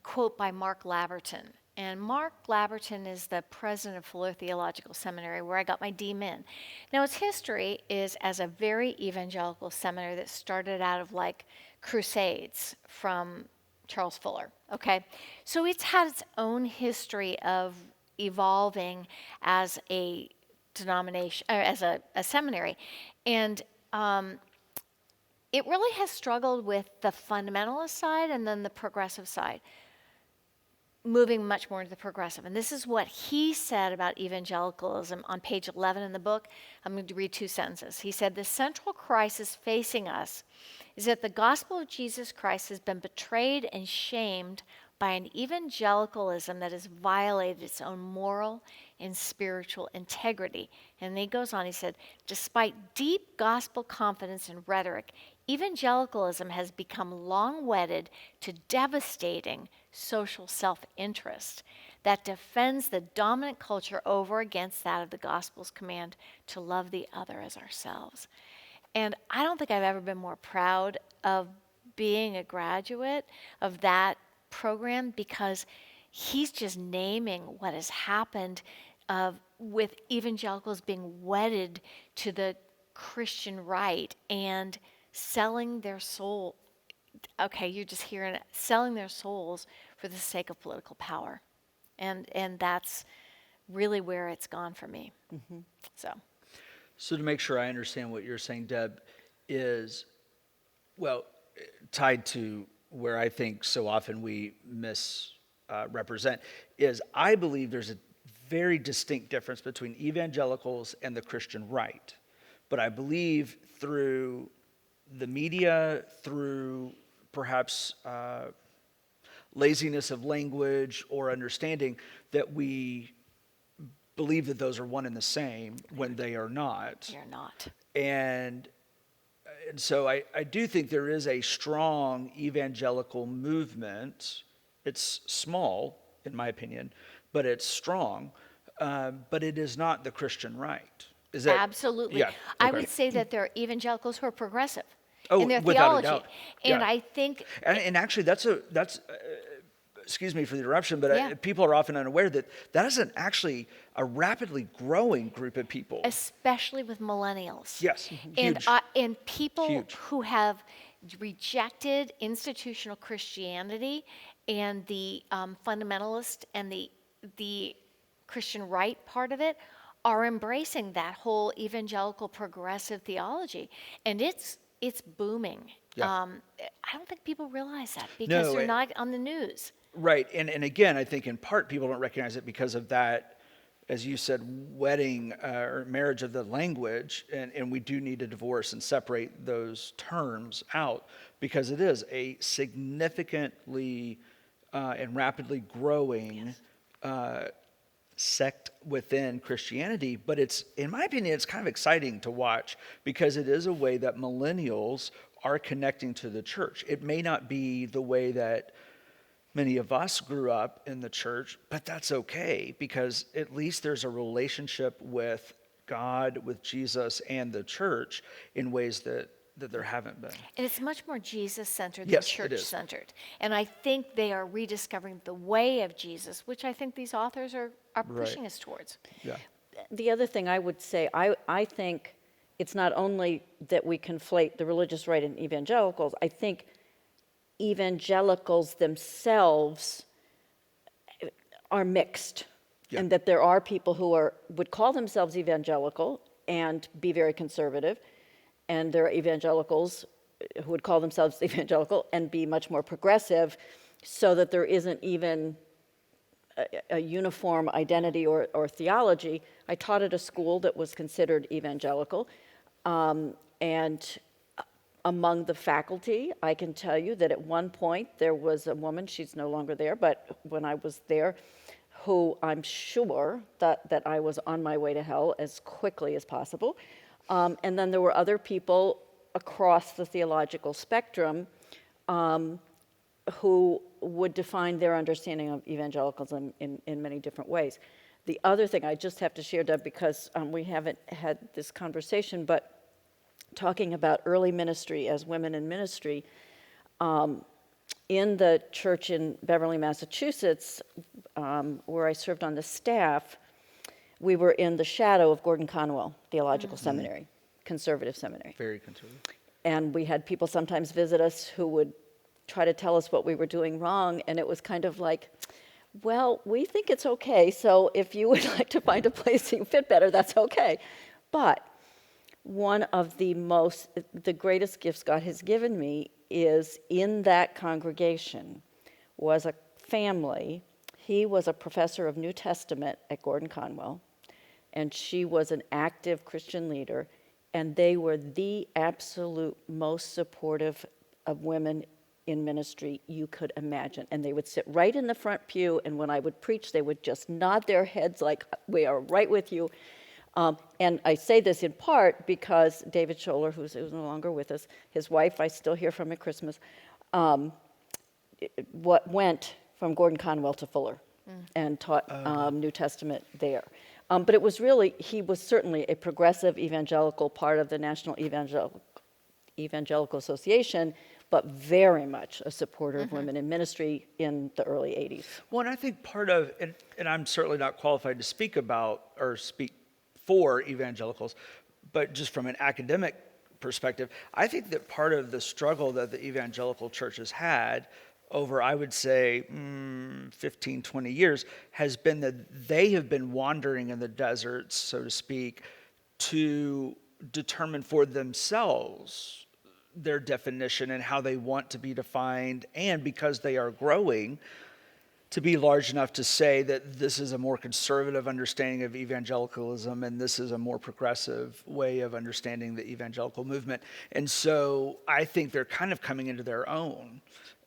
C: quote by Mark Laberton. And Mark Laberton is the president of Fuller Theological Seminary, where I got my DMin. Now, its history is as a very evangelical seminary that started out of like crusades from Charles Fuller, okay? So it's had its own history of evolving as a denomination, or as a seminary. And it really has struggled with the fundamentalist side and then the progressive side. moving much more into the progressive. And this is what he said about evangelicalism on page 11 in the book. I'm going to read 2 sentences. He said, "The central crisis facing us is that the gospel of Jesus Christ has been betrayed and shamed by an evangelicalism that has violated its own moral and spiritual integrity." And then he goes on, he said, "Despite deep gospel confidence and rhetoric, evangelicalism has become long wedded to devastating social self-interest that defends the dominant culture over against that of the gospel's command to love the other as ourselves." And I don't think I've ever been more proud of being a graduate of that program, because he's just naming what has happened with evangelicals being wedded to the Christian right and selling their soul. Okay, you're just hearing it, selling their souls for the sake of political power. And that's really where it's gone for me.
B: So to make sure I understand what you're saying, Deb, is, well, tied to where I think so often we misrepresent, is I believe there's a very distinct difference between evangelicals and the Christian right. But I believe through the media, through perhaps laziness of language or understanding, that we believe that those are one and the same when they are not.
C: You're not.
B: And so I do think there is a strong evangelical movement. It's small, in my opinion, but it's strong. But it is not the Christian right. Is that
C: Absolutely.
B: Yeah.
C: I
B: Okay.
C: would say that there are evangelicals who are progressive
B: Oh,
C: in their
B: without a
C: theology.
B: doubt.
C: And
B: Yeah.
C: I think
B: And actually, that's excuse me for the interruption, but
C: Yeah.
B: people are often unaware that that is actually a rapidly growing group of people.
C: especially with millennials.
B: Yes,
C: And,
B: huge.
C: and people
B: Huge.
C: who have rejected institutional Christianity and the fundamentalist and the Christian right part of it are embracing that whole evangelical progressive theology. And it's booming.
B: Yeah.
C: I don't think people realize that because
B: No,
C: they're not on the news.
B: Right, and again, I think in part people don't recognize it because of that, as you said, wedding or marriage of the language, and we do need to divorce and separate those terms out, because it is a significantly and rapidly growing sect within Christianity. But it's, in my opinion, it's kind of exciting to watch, because it is a way that millennials are connecting to the church. It may not be the way that many of us grew up in the church, but that's okay, because at least there's a relationship with God, with Jesus, and the church in ways that there haven't been.
C: And it's much more Jesus-centered than
B: Yes, it is.
C: church-centered. And I think they are rediscovering the way of Jesus, which I think these authors are pushing us towards.
B: Yeah.
A: The other thing I would say, I think it's not only that we conflate the religious right and evangelicals, I think evangelicals themselves are mixed.
B: Yeah.
A: And that there are people who would call themselves evangelical and be very conservative, and there are evangelicals who would call themselves evangelical and be much more progressive, so that there isn't even a uniform identity or theology. I taught at a school that was considered evangelical, and among the faculty, I can tell you that at one point there was a woman, she's no longer there, but when I was there, who I'm sure that I was on my way to hell as quickly as possible. And then there were other people across the theological spectrum who would define their understanding of evangelicalism in many different ways. The other thing I just have to share, Deb, because we haven't had this conversation, but talking about early ministry as women in ministry, in the church in Beverly, Massachusetts, where I served on the staff, we were in the shadow of Gordon Conwell Theological Seminary, conservative seminary.
B: Very conservative.
A: And we had people sometimes visit us who would try to tell us what we were doing wrong, and it was kind of like, well, we think it's okay, so if you would like to find a place you fit better, that's okay. But one of the greatest gifts God has given me is in that congregation was a family He was a professor of New Testament at Gordon Conwell, and she was an active Christian leader, and they were the absolute most supportive of women in ministry you could imagine. And they would sit right in the front pew, and when I would preach, they would just nod their heads like, we are right with you. And I say this in part because David Scholler, who's no longer with us, his wife, I still hear from at Christmas, went from Gordon Conwell to Fuller and taught New Testament there. But it was really, he was certainly a progressive evangelical part of the National Evangelical Association, but very much a supporter of women in ministry in the early 80s.
B: Well, and I think part of, and I'm certainly not qualified to speak about or speak for evangelicals, but just from an academic perspective, I think that part of the struggle that the evangelical church has had over, I would say, 15, 20 years, has been that they have been wandering in the deserts, so to speak, to determine for themselves their definition and how they want to be defined, and because they are growing, to be large enough to say that this is a more conservative understanding of evangelicalism and this is a more progressive way of understanding the evangelical movement. And so I think they're kind of coming into their own.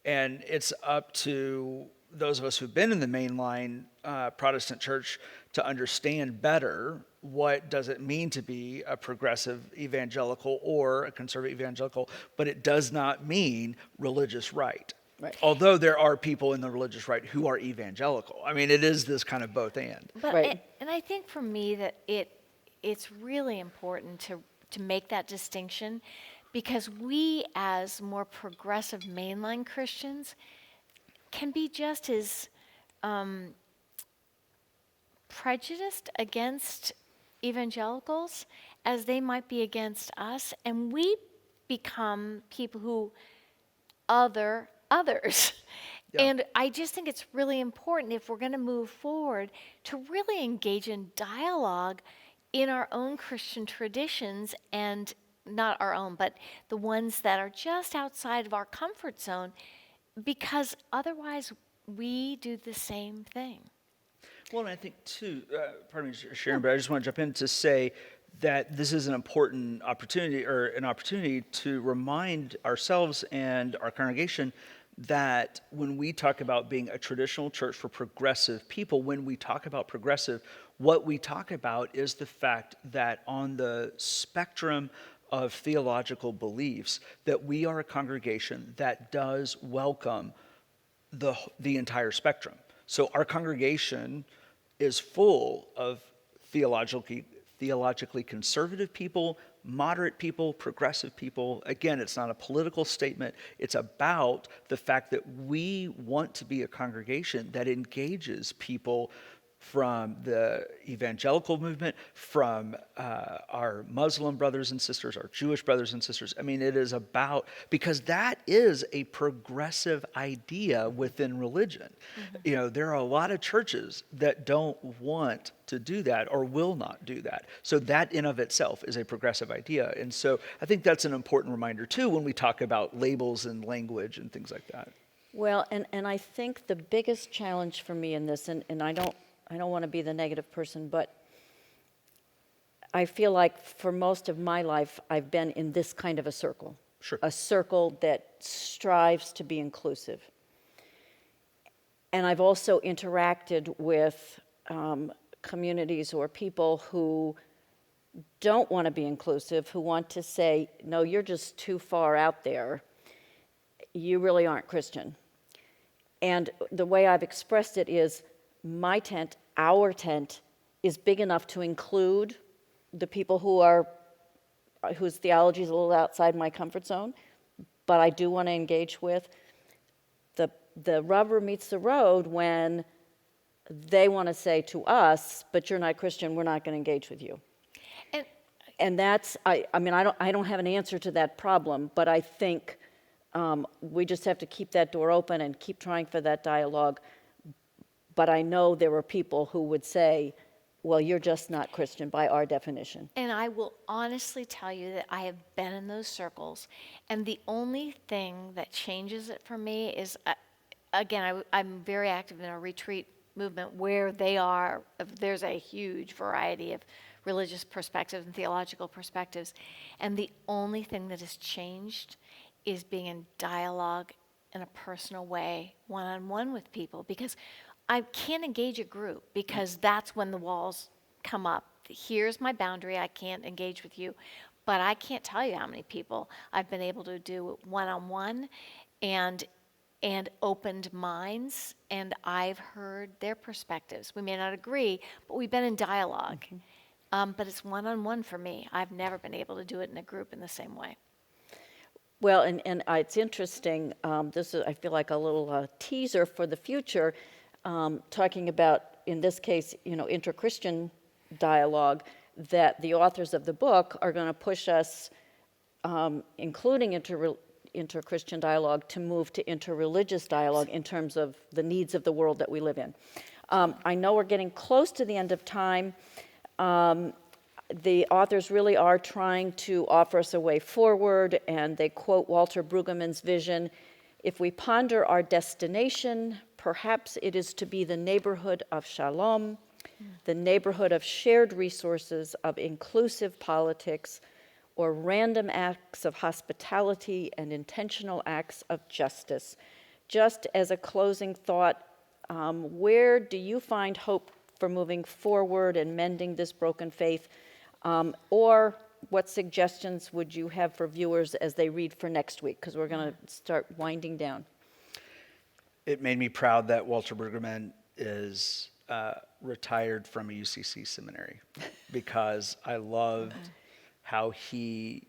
B: And it's up to those of us who've been in the mainline Protestant church to understand better what does it mean to be a progressive evangelical or a conservative evangelical, but it does not mean religious right.
A: Right.
B: Although there are people in the religious right who are evangelical. I mean, it is this kind of both and.
C: But
A: Right.
C: and I think for me that it's really important to make that distinction, because we as more progressive mainline Christians can be just as prejudiced against evangelicals as they might be against us, and we become people who others.
B: Yeah.
C: And I just think it's really important, if we're going to move forward, to really engage in dialogue in our own Christian traditions, and not our own, but the ones that are just outside of our comfort zone, because otherwise we do the same thing.
B: Well, and I think too, pardon me, Sharon, but I just want to jump in to say that this is an important opportunity, or an opportunity to remind ourselves and our congregation that when we talk about being a traditional church for progressive people, when we talk about progressive, what we talk about is the fact that on the spectrum of theological beliefs, that we are a congregation that does welcome the entire spectrum. So our congregation is full of theologically conservative people, moderate people, progressive people. Again, it's not a political statement. It's about the fact that we want to be a congregation that engages people from the evangelical movement, from our Muslim brothers and sisters, our Jewish brothers and sisters. I mean, it is about, because that is a progressive idea within religion. Mm-hmm. You know, there are a lot of churches that don't want to do that or will not do that. So that in of itself is a progressive idea. And so I think that's an important reminder too when we talk about labels and language and things like that.
A: Well, and I think the biggest challenge for me in this, and I don't want to be the negative person, but I feel like for most of my life, I've been in this kind of a circle.
B: Sure.
A: A circle that strives to be inclusive. And I've also interacted with communities or people who don't want to be inclusive, who want to say, no, you're just too far out there. You really aren't Christian. And the way I've expressed it is, my tent, our tent, is big enough to include the people whose theology is a little outside my comfort zone, but I do want to engage with. The rubber meets the road when they want to say to us, but you're not Christian, we're not going to engage with you. And that's, I mean, I don't have an answer to that problem, but I think we just have to keep that door open and keep trying for that dialogue. But I know there were people who would say, well, you're just not Christian by our definition.
C: And I will honestly tell you that I have been in those circles, and the only thing that changes it for me is, again, I'm very active in a retreat movement where there's a huge variety of religious perspectives and theological perspectives. And the only thing that has changed is being in dialogue in a personal way, one-on-one with people, because I can't engage a group because that's when the walls come up. Here's my boundary, I can't engage with you. But I can't tell you how many people I've been able to do one-on-one and opened minds, and I've heard their perspectives. We may not agree, but we've been in dialogue. But it's one-on-one for me. I've never been able to do it in a group in the same way.
A: Well, and it's interesting, this is, I feel like, a little teaser for the future, talking about, in this case, inter-Christian dialogue, that the authors of the book are going to push us, including inter-Christian dialogue, to move to interreligious dialogue in terms of the needs of the world that we live in. I know we're getting close to the end of time. The authors really are trying to offer us a way forward, and they quote Walter Brueggemann's vision: "If we ponder our destination, perhaps it is to be the neighborhood of shalom, the neighborhood of shared resources, of inclusive politics, or random acts of hospitality and intentional acts of justice." Just as a closing thought, where do you find hope for moving forward and mending this broken faith? Or what suggestions would you have for viewers as they read for next week? Because we're going to start winding down.
B: It made me proud that Walter Brueggemann is retired from a UCC seminary, because I loved how I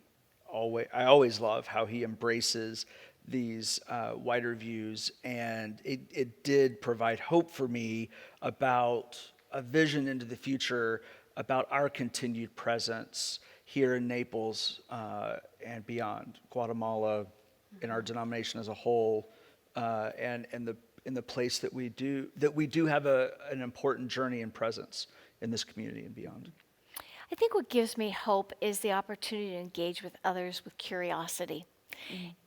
B: always love how he embraces these wider views, and it did provide hope for me about a vision into the future, about our continued presence here in Naples and beyond, Guatemala, in our denomination as a whole, and in the place that we do have an important journey and presence in this community and beyond.
C: I think what gives me hope is the opportunity to engage with others with curiosity.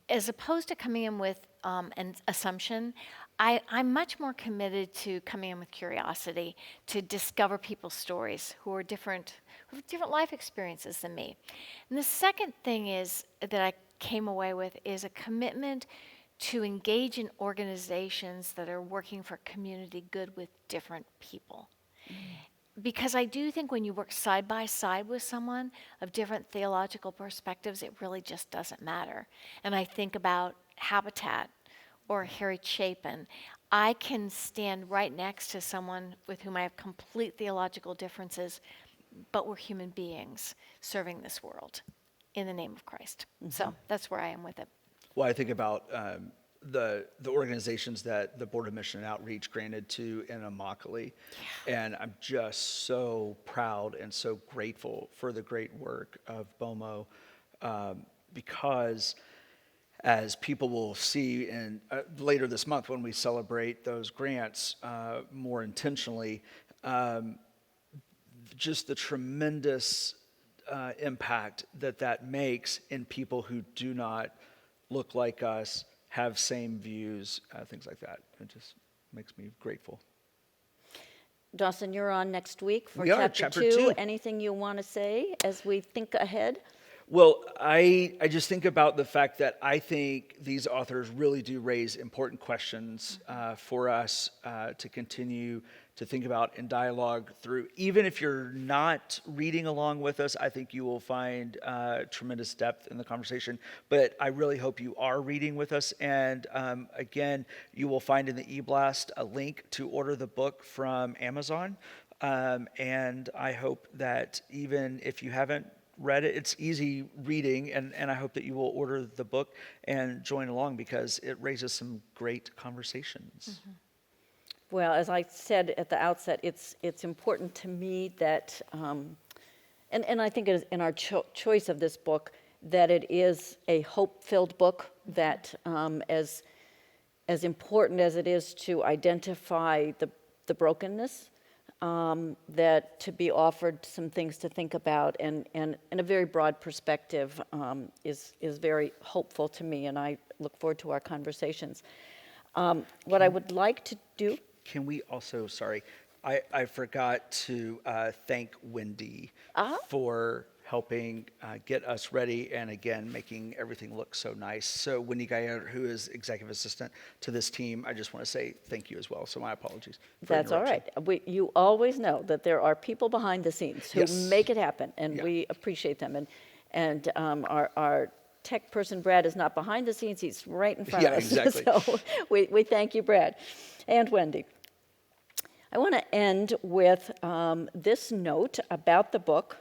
C: As opposed to coming in with an assumption, I'm much more committed to coming in with curiosity, to discover people's stories who have different life experiences than me. And the second thing is that I came away with is a commitment to engage in organizations that are working for community good with different people. Because I do think when you work side by side with someone of different theological perspectives, it really just doesn't matter. And I think about Habitat or Harry Chapin. I can stand right next to someone with whom I have complete theological differences, but we're human beings serving this world in the name of Christ. So that's where I am with it.
B: Well, I think about the organizations that the Board of Mission and Outreach granted to in Immokalee, and I'm just so proud and so grateful for the great work of BOMO, because as people will see in later this month when we celebrate those grants more intentionally, just the tremendous impact that makes in people who do not look like us, have same views, things like that. It just makes me grateful.
A: Dawson, you're on next week for
B: We are,
A: chapter
B: chapter 2.
A: Anything you want to say as we think ahead?
B: Well, I just think about the fact that I think these authors really do raise important questions for us to continue to think about in dialogue through. Even if you're not reading along with us, I think you will find tremendous depth in the conversation. But I really hope you are reading with us. And again, you will find in the e-blast a link to order the book from Amazon. And I hope that even if you haven't read it, it's easy reading, and I hope that you will order the book and join along, because it raises some great conversations.
A: Well, as I said at the outset, it's important to me that, and I think it is in our choice of this book, that it is a hope-filled book, that as important as it is to identify the brokenness, that to be offered some things to think about, and in a very broad perspective is very hopeful to me, and I look forward to our conversations. What I would like to do
B: Can we also, sorry, I forgot to thank Wendy for helping get us ready and again, making everything look so nice. So Wendy Gaillard, who is executive assistant to this team, I just want to say thank you as well. So my apologies for
A: That's all
B: interruption.
A: right. You always know that there are people behind the scenes who
B: Yes.
A: make it happen, and
B: Yeah.
A: we appreciate them. And our tech person, Brad, is not behind the scenes. He's right in front
B: Yeah,
A: of us.
B: exactly.
A: So we thank you, Brad, and Wendy. I want to end with this note about the book.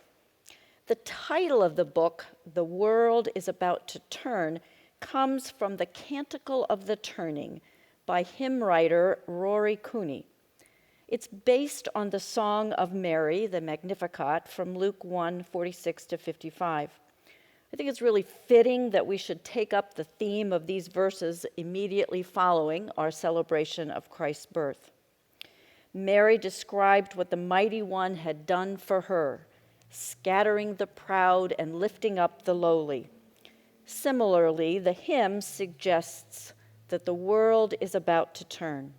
A: The title of the book, The World is About to Turn, comes from the Canticle of the Turning by hymn writer Rory Cooney. It's based on the Song of Mary, the Magnificat, from Luke 1:46 to 55. I think it's really fitting that we should take up the theme of these verses immediately following our celebration of Christ's birth. Mary described what the Mighty One had done for her, scattering the proud and lifting up the lowly. Similarly, the hymn suggests that the world is about to turn,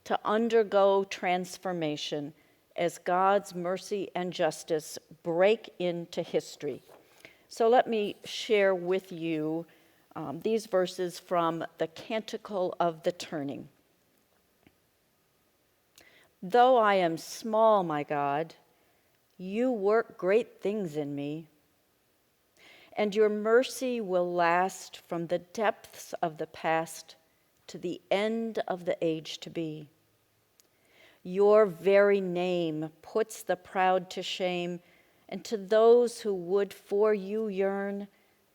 A: to undergo transformation as God's mercy and justice break into history. So let me share with you these verses from the Canticle of the Turning. Though I am small, my God, you work great things in me, and your mercy will last from the depths of the past to the end of the age to be. Your very name puts the proud to shame, and to those who would for you yearn,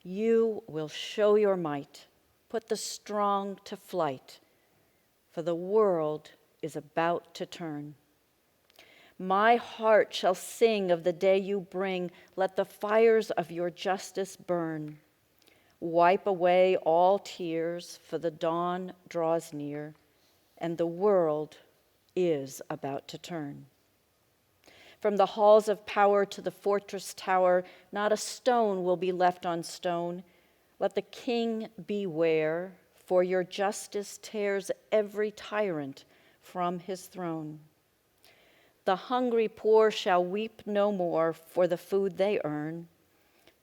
A: you will show your might, put the strong to flight, for the world is about to turn. My heart shall sing of the day you bring. Let the fires of your justice burn. Wipe away all tears, for the dawn draws near, and the world is about to turn. From the halls of power to the fortress tower, not a stone will be left on stone. Let the king beware, for your justice tears every tyrant from his throne. The hungry poor shall weep no more for the food they earn.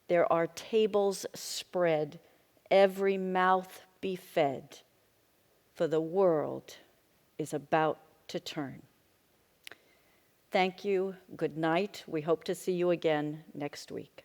A: There are tables spread, every mouth be fed, for the world is about to turn. Thank you. Good night. We hope to see you again next week.